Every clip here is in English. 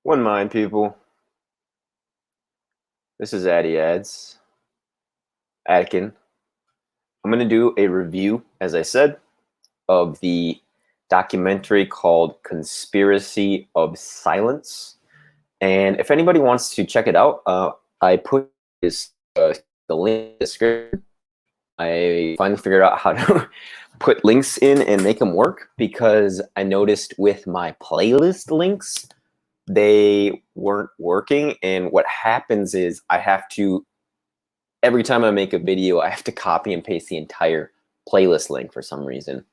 Wouldn't mind, people. This is Adkin. I'm going to do a review, as I said, of the documentary called Conspiracy of Silence. And if anybody wants to check it out, I put the link in the description. I finally figured out how to put links in and make them work, because I noticed with my playlist links, they weren't working. And what happens is I have to, every time I make a video, I have to copy and paste the entire playlist link for some reason.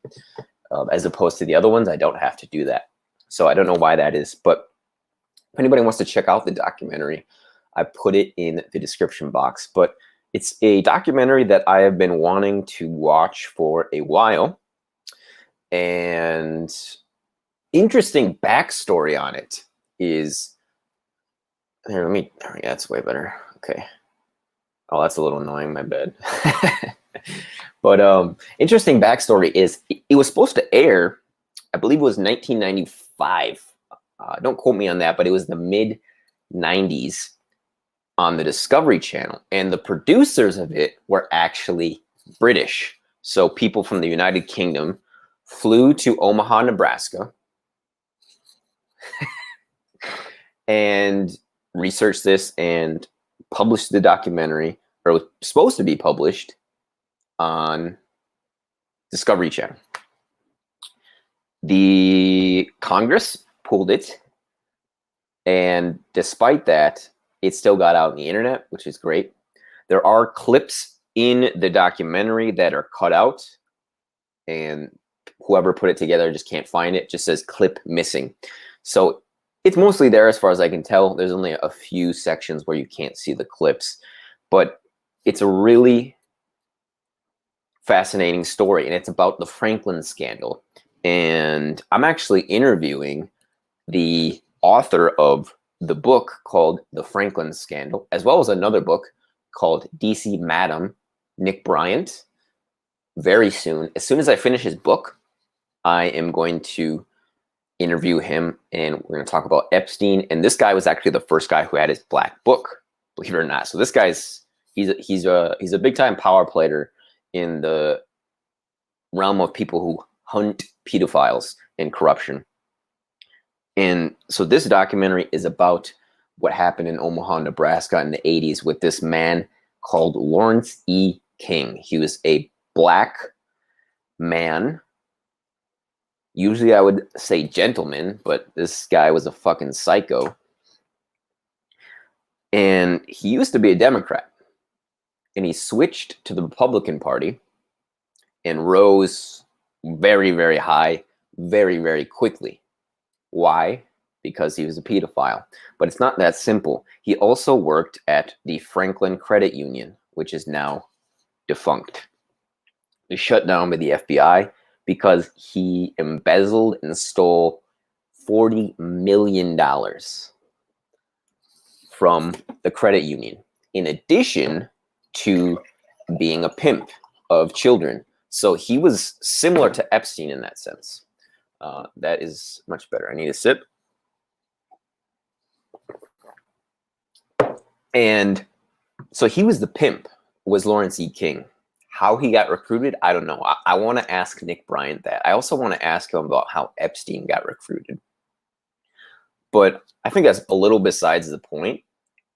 As opposed to the other ones, I don't have to do that. So I don't know why that is. But if anybody wants to check out the documentary, I put it in the description box. But it's a documentary that I have been wanting to watch for a while. And interesting backstory on it is, here, yeah, that's way better. Okay. Oh, that's a little annoying, my bad. But interesting backstory is it was supposed to air, I believe it was 1995. Don't quote me on that, but it was the mid-90s on the Discovery Channel. And the producers of it were actually British. So people from the United Kingdom flew to Omaha, Nebraska, and researched this and published the documentary, or was supposed to be published, on Discovery Channel. The Congress pulled it, and despite that, it still got out on the internet, which is great. There are clips in the documentary that are cut out, and whoever put it together just can't find it. It just says clip missing. So it's mostly there as far as I can tell. There's only a few sections where you can't see the clips, but it's a really fascinating story, and it's about the Franklin scandal. And I'm actually interviewing the author of the book called The Franklin Scandal, as well as another book called DC Madam, Nick Bryant, very soon. As soon as I finish his book, I am going to interview him, and we're going to talk about Epstein. And this guy was actually the first guy who had his black book, believe it or not. So this guy's he's a big time power player in the realm of people who hunt pedophiles and corruption. And so this documentary is about what happened in Omaha, Nebraska in the 80s with this man called Lawrence E. King. He was a black man. Usually I would say gentleman, but this guy was a fucking psycho. And he used to be a Democrat. And he switched to the Republican Party and rose very, very high, very, very quickly. Why? Because he was a pedophile. But it's not that simple. He also worked at the Franklin Credit Union, which is now defunct. It was shut down by the FBI because he embezzled and stole $40 million from the credit union, in addition to being a pimp of children. So he was similar to Epstein in that sense. That is much better. I need a sip. And so he was the pimp, was Lawrence E. King. How he got recruited, I don't know. I want to ask Nick Bryant that. I also want to ask him about how Epstein got recruited. But I think that's a little besides the point.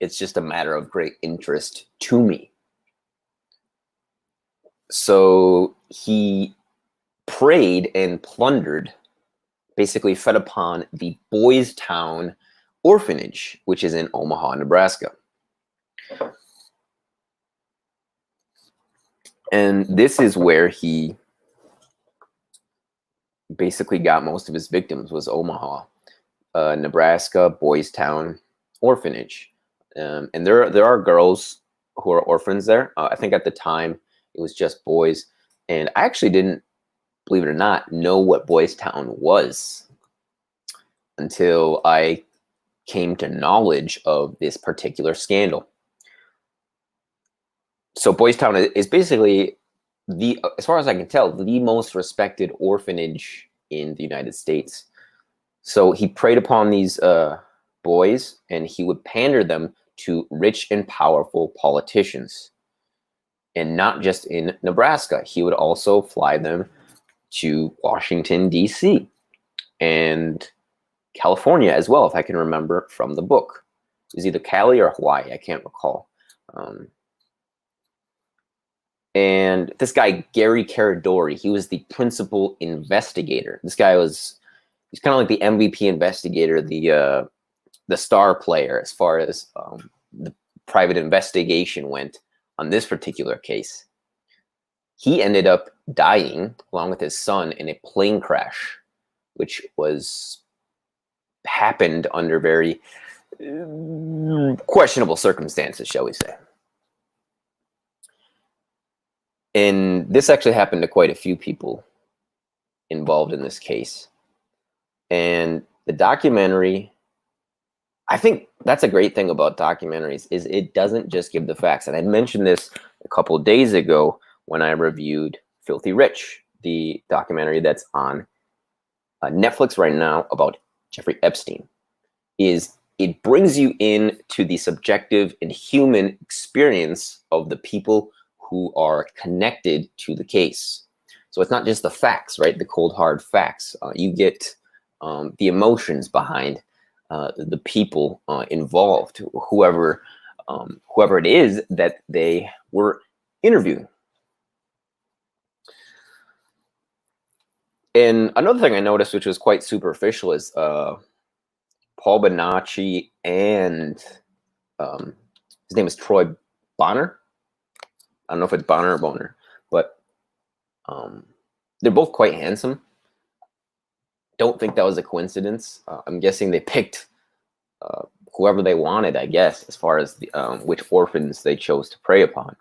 It's just a matter of great interest to me. So he preyed and plundered, basically fed upon the Boys Town orphanage, which is in Omaha, Nebraska. And this is where he basically got most of his victims, was Omaha, Nebraska, Boys Town orphanage. And there are girls who are orphans there. I think at the time it was just boys. And I actually didn't, believe it or not, know what Boys Town was until I came to knowledge of this particular scandal. So Boys Town is basically as far as I can tell, the most respected orphanage in the United States. So he preyed upon these boys, and he would pander them to rich and powerful politicians. And not just in Nebraska, he would also fly them to Washington, D.C. and California as well, if I can remember from the book. It was either Cali or Hawaii, I can't recall. And this guy, Gary Caradori, he was the principal investigator. This guy he's kind of like the MVP investigator, the star player as far as the private investigation went on this particular case. He ended up dying along with his son in a plane crash, which happened under very questionable circumstances, shall we say. And this actually happened to quite a few people involved in this case. And the documentary, I think that's a great thing about documentaries, is it doesn't just give the facts. And I mentioned this a couple of days ago when I reviewed Filthy Rich, the documentary that's on Netflix right now about Jeffrey Epstein. It brings you into the subjective and human experience of the people who are connected to the case. So it's not just the facts, right? The cold hard facts. You get the emotions behind the people involved, whoever it is that they were interviewing. And another thing I noticed, which was quite superficial, is Paul Bonacci and his name is Troy Bonner. I don't know if it's Bonner or Boner, but they're both quite handsome. Don't think that was a coincidence. I'm guessing they picked whoever they wanted, I guess, as far as which orphans they chose to prey upon.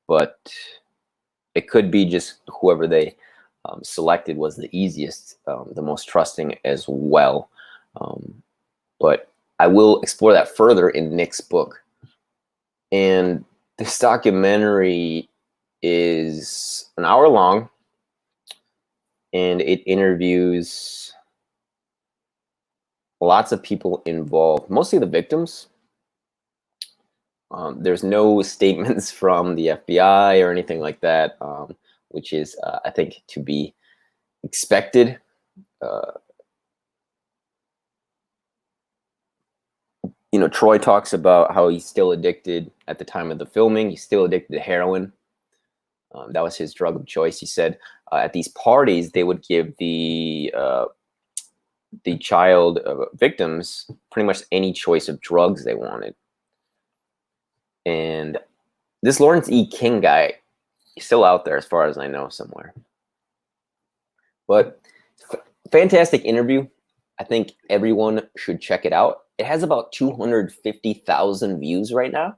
But it could be just whoever they selected was the easiest, the most trusting as well. But I will explore that further in Nick's book. And this documentary is an hour long, and it interviews lots of people involved, mostly the victims. There's no statements from the FBI or anything like that, which is, I think, to be expected. Troy talks about how he's still addicted at the time of the filming. He's still addicted to heroin. That was his drug of choice. He said at these parties, they would give the child victims pretty much any choice of drugs they wanted. And this Lawrence E. King guy, he's still out there as far as I know somewhere. But fantastic interview. I think everyone should check it out. It has about 250,000 views right now.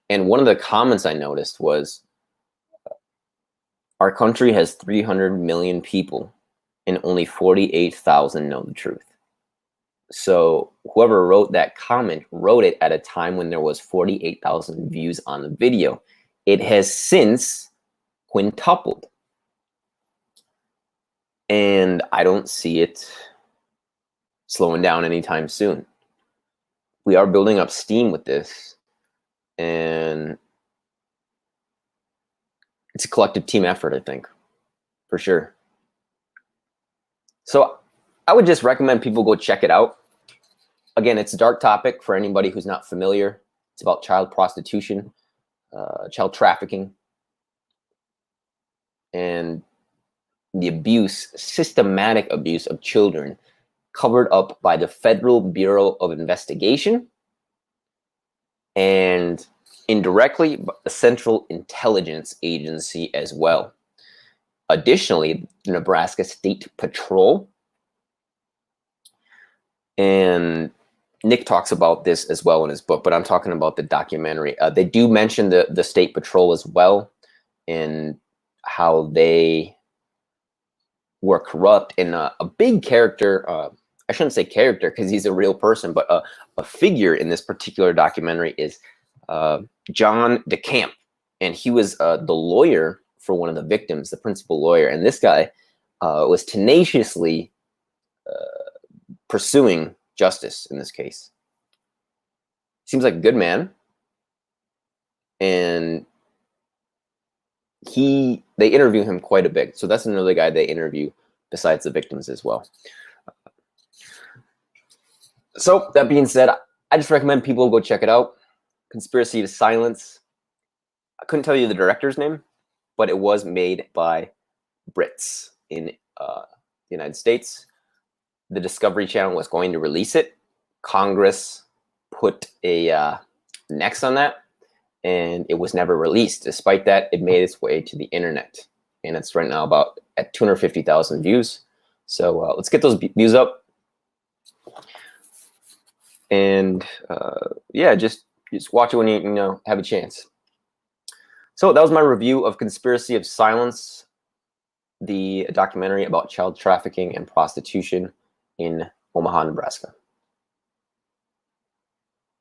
And one of the comments I noticed was, our country has 300 million people and only 48,000 know the truth. So whoever wrote that comment wrote it at a time when there was 48,000 views on the video. It has since quintupled. And I don't see it slowing down anytime soon. We are building up steam with this, and it's a collective team effort, I think, for sure. So I would just recommend people go check it out. Again, it's a dark topic for anybody who's not familiar. It's about child prostitution, child trafficking, and the abuse, systematic abuse of children covered up by the Federal Bureau of Investigation and indirectly the Central Intelligence Agency as well. Additionally, the Nebraska State Patrol, and Nick talks about this as well in his book, but I'm talking about the documentary. They do mention the State Patrol as well and how they were corrupt. And a big character, I shouldn't say character because he's a real person, but a figure in this particular documentary is John DeCamp. And he was the lawyer for one of the victims, the principal lawyer. And this guy was tenaciously pursuing justice in this case. Seems like a good man. And they interview him quite a bit. So that's another guy they interview besides the victims as well. So that being said, I just recommend people go check it out. Conspiracy of Silence. I couldn't tell you the director's name, but it was made by Brits in the United States. The Discovery Channel was going to release it. Congress put a next on that, and it was never released. Despite that, it made its way to the internet, and it's right now about at 250,000 views. So let's get those views up. And yeah, just watch it when you have a chance. So that was my review of Conspiracy of Silence, the documentary about child trafficking and prostitution in Omaha, Nebraska.